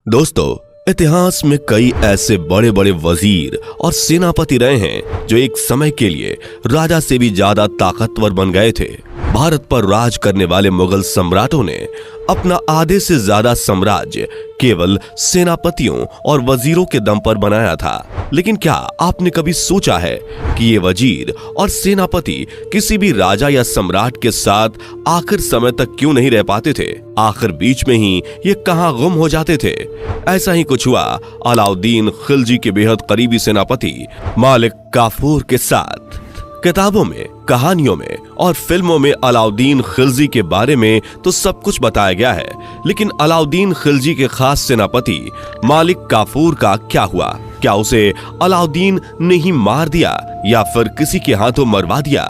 दोस्तों, इतिहास में कई ऐसे बड़े बड़े वजीर और सेनापति रहे हैं जो एक समय के लिए राजा से भी ज्यादा ताकतवर बन गए थे। भारत पर राज करने वाले मुगल सम्राटों ने अपना आधे से ज्यादा साम्राज्य केवल सेनापतियों और वजीरों के दम पर बनाया था। लेकिन क्या आपने कभी सोचा है कि ये वजीर और सेनापति किसी भी राजा या सम्राट के साथ आखिर समय तक क्यों नहीं रह पाते थे? आखिर बीच में ही ये कहां गुम हो जाते थे? ऐसा ही कुछ हुआ अलाउद्दीन खिलजी के बेहद करीबी सेनापति मालिक काफूर के साथ। किताबों में, कहानियों में और फिल्मों में अलाउद्दीन खिलजी के बारे में तो सब कुछ बताया गया है, लेकिन अलाउद्दीन खिलजी के खास सेनापति मालिक काफूर का क्या हुआ? क्या उसे अलाउद्दीन ने ही मार दिया या फिर किसी के हाथों मरवा दिया?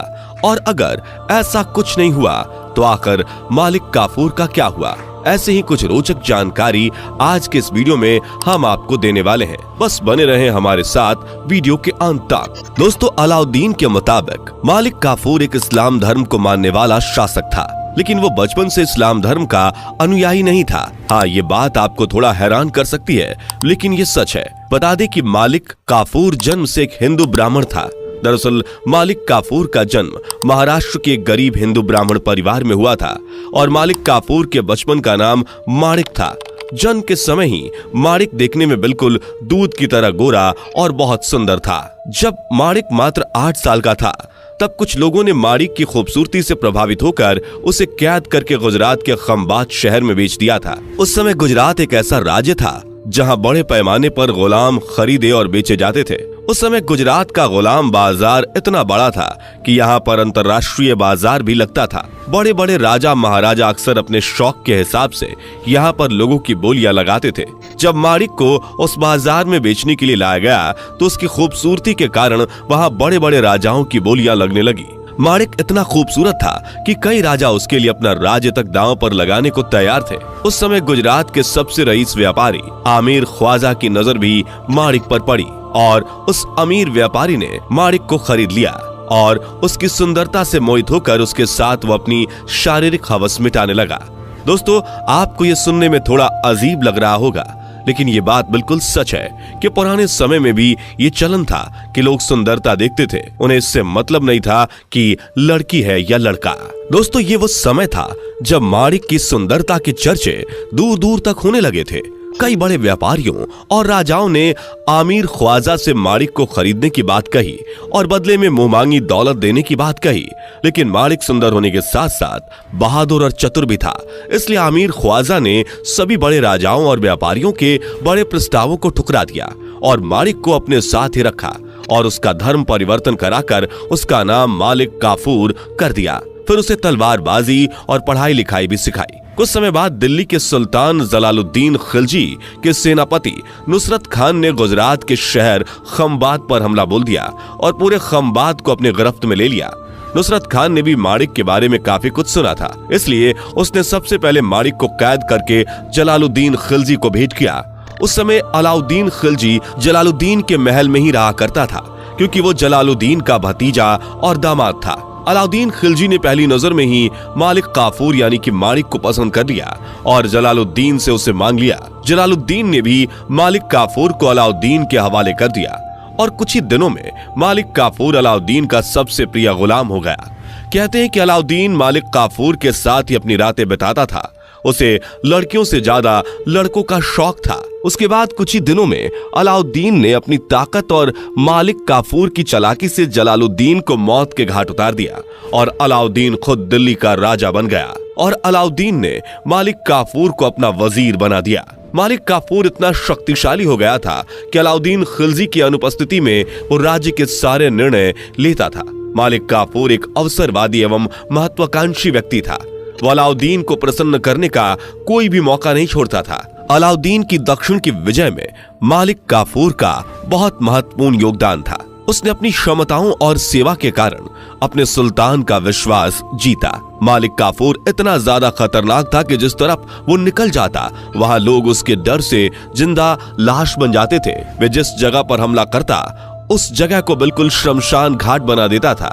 और अगर ऐसा कुछ नहीं हुआ तो आखिर मालिक काफूर का क्या हुआ? ऐसे ही कुछ रोचक जानकारी आज के इस वीडियो में हम आपको देने वाले हैं। बस बने रहें हमारे साथ वीडियो के अंत तक। दोस्तों, अलाउद्दीन के मुताबिक मालिक काफूर एक इस्लाम धर्म को मानने वाला शासक था, लेकिन वो बचपन से इस्लाम धर्म का अनुयायी नहीं था। हाँ, ये बात आपको थोड़ा हैरान कर सकती है, लेकिन ये सच है। बता दें कि मालिक काफूर जन्म से एक हिंदू ब्राह्मण था। दरअसल मालिक काफूर का जन्म महाराष्ट्र के एक गरीब हिंदू ब्राह्मण परिवार में हुआ था और मालिक काफूर के बचपन का नाम माणिक था। जन्म के समय ही माणिक देखने में बिल्कुल दूध की तरह गोरा और बहुत सुंदर था। जब माणिक मात्र 8 साल का था तब कुछ लोगों ने माणिक की खूबसूरती से प्रभावित होकर उसे कैद करके गुजरात के खंबात शहर में बेच दिया था। उस समय गुजरात एक ऐसा राज्य था जहां बड़े पैमाने पर गुलाम खरीदे और बेचे जाते थे। उस समय गुजरात का गुलाम बाजार इतना बड़ा था कि यहाँ पर अंतर्राष्ट्रीय बाजार भी लगता था। बड़े बड़े राजा महाराजा अक्सर अपने शौक के हिसाब से यहाँ पर लोगों की बोलियां लगाते थे। जब माणिक को उस बाजार में बेचने के लिए लाया गया तो उसकी खूबसूरती के कारण वहाँ बड़े बड़े राजाओं की बोलियां लगने लगी। माणिक इतना खूबसूरत था कि कई राजा उसके लिए अपना राज्य तक दांव पर लगाने को तैयार थे। उस समय गुजरात के सबसे रईस व्यापारी आमिर ख्वाजा की नजर भी माणिक पर पड़ी और उस अमीर व्यापारी ने माणिक को खरीद लिया और उसकी सुंदरता से मोहित होकर उसके साथ वो अपनी शारीरिक हवस मिटाने लगा। दोस्तों, आपको ये सुनने में थोड़ा अजीब लग रहा होगा, लेकिन ये बात बिल्कुल सच है कि पुराने समय में भी ये चलन था कि लोग सुंदरता देखते थे। उन्हें इससे मतलब नहीं था कि लड़की है या लड़का। दोस्तों, ये वो समय था जब माणिक की सुंदरता के चर्चे दूर दूर तक होने लगे थे। कई बड़े व्यापारियों और राजाओं ने आमिर ख्वाजा से माणिक को खरीदने की बात कही और बदले में मुंहमांगी दौलत देने की बात कही, लेकिन माणिक सुंदर होने के साथ साथ बहादुर और चतुर भी था। इसलिए आमिर ख्वाजा ने सभी बड़े राजाओं और व्यापारियों के बड़े प्रस्तावों को ठुकरा दिया और माणिक को अपने साथ ही रखा और उसका धर्म परिवर्तन कराकर उसका नाम मालिक काफूर कर दिया। फिर उसे तलवारबाजी और पढ़ाई लिखाई भी सिखाई। कुछ समय बाद दिल्ली के सुल्तान जलालुद्दीन खिलजी के सेनापति नुसरत खान ने गुजरात के शहर खंबात पर हमला बोल दिया और पूरे खंबात को अपने गिरफ्त में ले लिया। नुसरत खान ने भी माणिक के बारे में काफी कुछ सुना था, इसलिए उसने सबसे पहले माणिक को कैद करके जलालुद्दीन खिलजी को भेंट किया। उस समय अलाउद्दीन खिलजी जलालुद्दीन के महल में ही रहा करता था, क्योंकि वो जलालुद्दीन का भतीजा और दामाद था। अलाउद्दीन खिलजी ने पहली नजर में ही मालिक काफूर यानी कि माणिक को पसंद कर लिया और जलालुद्दीन से उसे मांग लिया। जलालुद्दीन ने भी मालिक काफूर को अलाउद्दीन के हवाले कर दिया और कुछ ही दिनों में मालिक काफूर अलाउद्दीन का सबसे प्रिय गुलाम हो गया। कहते हैं कि अलाउद्दीन मालिक काफूर के साथ ही अपनी रातें बिताता था। उसे लड़कियों से ज्यादा लड़कों का शौक था। उसके बाद कुछ ही दिनों में अलाउद्दीन ने अपनी ताकत और मालिक काफूर की चालाकी से जलालुद्दीन को मौत के घाट उतार दिया और अलाउद्दीन खुद दिल्ली का राजा बन गया और अलाउद्दीन ने मालिक काफूर को अपना वजीर बना दिया। मालिक काफूर इतना शक्तिशाली हो गया था कि अलाउद्दीन खिलजी की अनुपस्थिति में वो राज्य के सारे निर्णय लेता था। मालिक काफूर एक अवसरवादी एवं महत्वाकांक्षी व्यक्ति था। वो अलाउद्दीन को प्रसन्न करने का कोई भी मौका नहीं छोड़ता था। अलाउद्दीन की दक्षिण की विजय में मालिक काफूर का बहुत महत्वपूर्ण योगदान था। उसने अपनी क्षमताओं और सेवा के कारण अपने सुल्तान का विश्वास जीता। मालिक काफूर इतना ज्यादा खतरनाक था कि जिस तरफ वो निकल जाता वहां लोग उसके डर से जिंदा लाश बन जाते थे। वे जिस जगह पर हमला करता उस जगह को बिल्कुल श्मशान घाट बना देता था।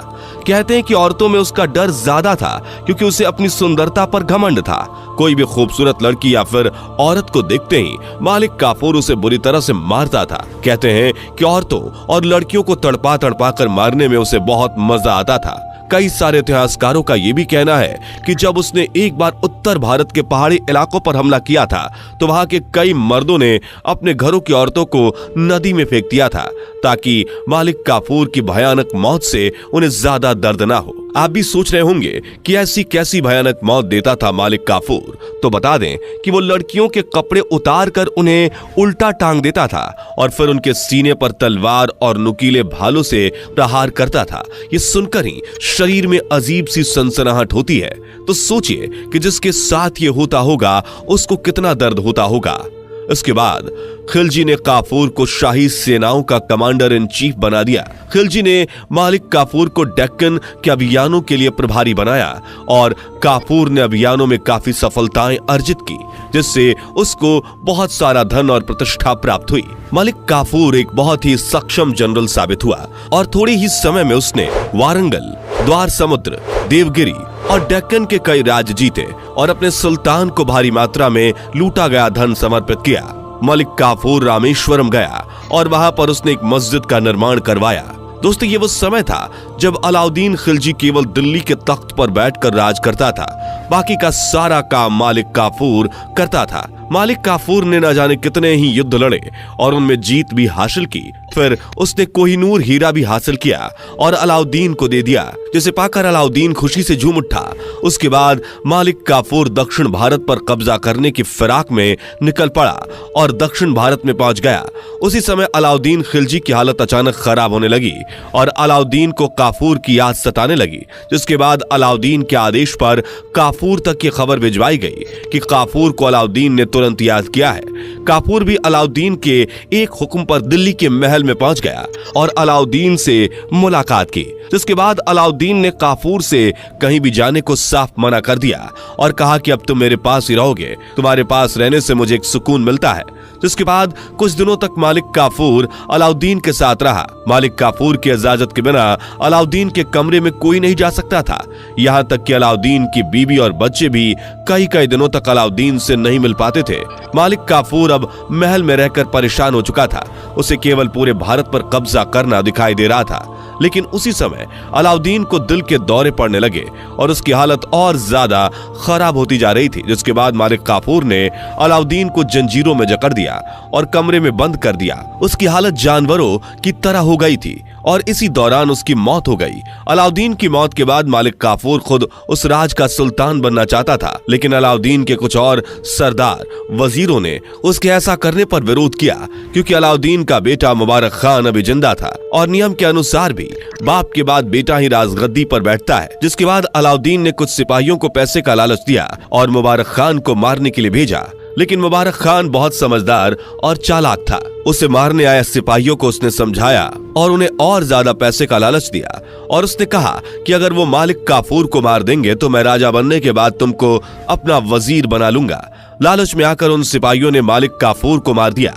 कहते हैं कि औरतों में उसका डर ज्यादा था क्योंकि उसे अपनी सुंदरता पर घमंड था। कोई भी खूबसूरत लड़की या फिर औरत को देखते ही मालिक काफूर उसे बुरी तरह से मारता था। कहते हैं कि औरतों और लड़कियों को तड़पा तड़पा कर मारने में उसे बहुत मजा आता था। कई सारे इतिहासकारों का यह भी कहना है कि जब उसने एक बार उत्तर भारत के पहाड़ी इलाकों पर हमला किया था तो वहां के कई मर्दों ने अपने घरों की औरतों को नदी में फेंक दिया था ताकि मालिक काफूर की भयानक मौत से उन्हें ज्यादा दर्द ना हो। आप भी सोच रहे होंगे कि ऐसी कैसी भयानक मौत देता था मालिक काफूर। तो बता दें कि वो लड़कियों के कपड़े उतार कर उन्हें उल्टा टांग देता था और फिर उनके सीने पर तलवार और नुकीले भालों से प्रहार करता था। ये सुनकर ही शरीर में अजीब सी सनसनाहट होती है। तो सोचिए कि जिसके साथ ये होता होगा उसको कितना दर्द होता होगा। इसके बाद खिलजी ने काफूर को शाही सेनाओं का कमांडर इन चीफ बना दिया। खिलजी ने मालिक काफूर को डेक्कन के अभियानों के लिए प्रभारी बनाया और काफूर ने अभियानों में काफी सफलताएं अर्जित की, जिससे उसको बहुत सारा धन और प्रतिष्ठा प्राप्त हुई। मालिक काफूर एक बहुत ही सक्षम जनरल साबित हुआ और थोड़े ही समय में उसने वारंगल, द्वार समुद्र, देवगिरी और डेक्कन के कई राज्य जीते और अपने सुल्तान को भारी मात्रा में लूटा गया धन समर्पित किया। मालिक काफूर रामेश्वरम गया और वहां पर उसने एक मस्जिद का निर्माण करवाया। दोस्तों, ये वो समय था जब अलाउद्दीन खिलजी केवल दिल्ली के तख्त पर बैठकर राज करता था, बाकी का सारा काम मालिक काफूर करता था। मालिक काफूर ने न जाने कितने ही युद्ध लड़े और उनमें जीत भी हासिल की। फिर उसने कोहिनूर हीरा भी हासिल किया और अलाउद्दीन को दे दिया, जिसे पाकर अलाउद्दीन खुशी से झूम उठा। उसके बाद मालिक काफूर दक्षिण भारत पर कब्जा करने की फिराक में निकल पड़ा और दक्षिण भारत में पहुंच गया। उसी समय अलाउद्दीन खिलजी की हालत अचानक खराब होने लगी और अलाउद्दीन को काफूर की याद सताने लगी, जिसके बाद अलाउद्दीन के आदेश पर काफूर तक ये खबर भिजवाई गई कि काफूर को अलाउद्दीन ने तुरंत याद किया है। काफूर भी अलाउद्दीन के एक हुक्म पर दिल्ली के महल में पहुंच गया और अलाउद्दीन से मुलाकात की, जिसके बाद अलाउद्दीन ने काफूर से कहीं भी जाने को साफ मना कर दिया और कहा कि अब तुम मेरे पास ही रहोगे, तुम्हारे पास रहने से मुझे एक सुकून मिलता है। जिसके बाद कुछ दिनों तक मालिक काफूर अलाउद्दीन के साथ रहा। मालिक काफूर की इजाजत के बिना अलाउद्दीन के कमरे में कोई नहीं जा सकता था। यहाँ तक कि अलाउद्दीन की बीवी और बच्चे भी कई कई दिनों तक अलाउद्दीन से नहीं मिल पाते थे। मालिक काफूर अब महल में रहकर परेशान हो चुका था। उसे केवल पूरे भारत पर कब्जा करना दिखाई दे रहा था। लेकिन उसी समय अलाउद्दीन को दिल के दौरे पड़ने लगे और उसकी हालत और ज्यादा खराब होती जा रही थी। जिसके बाद मालिक काफूर ने अलाउद्दीन को जंजीरों में जकड़ दिया और कमरे में बंद कर दिया। उसकी हालत जानवरों की तरह हो गई थी और इसी दौरान उसकी मौत हो गई। अलाउद्दीन की मौत के बाद मालिक काफूर खुद उस राज का सुल्तान बनना चाहता था, लेकिन अलाउद्दीन के कुछ और सरदार वजीरों ने उसके ऐसा करने पर विरोध किया, क्योंकि अलाउद्दीन का बेटा मुबारक खान अभी जिंदा था और नियम के अनुसार भी बाप के बाद बेटा ही राजगद्दी पर बैठता है। जिसके बाद अलाउद्दीन ने कुछ सिपाहियों को पैसे का लालच दिया और मुबारक खान को मारने के लिए भेजा। लेकिन मुबारक खान बहुत समझदार और चालाक था। उसे मारने आए सिपाहियों को उसने समझाया और उन्हें और ज्यादा पैसे का लालच दिया और उसने कहा कि अगर वो मालिक काफूर को मार देंगे तो मैं राजा बनने के बाद तुमको अपना वजीर बना लूंगा। लालच में आकर उन सिपाहियों ने मालिक काफूर को मार दिया।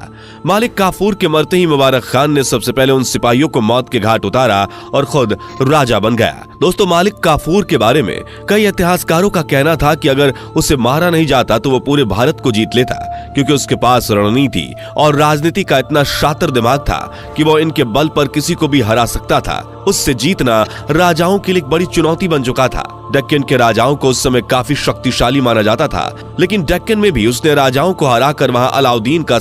मालिक काफूर के मरते ही मुबारक खान ने सबसे पहले उन सिपाहियों को मौत के घाट उतारा और खुद राजा बन गया। दोस्तों, मालिक काफूर के बारे में कई इतिहासकारों का कहना था कि अगर उसे मारा नहीं जाता तो वो पूरे भारत को जीत लेता, क्योंकि उसके पास रणनीति और राजनीति का इतना शातिर दिमाग था कि वो इनके बल पर किसी को भी हरा सकता था। उससे जीतना राजाओं के लिए एक बड़ी चुनौती बन चुका था। डेक्कन के राजाओं को उस समय काफी शक्तिशाली माना जाता था, लेकिन डेक्कन में भी उसने राजाओं को हराकर वहां अलाउद्दीन का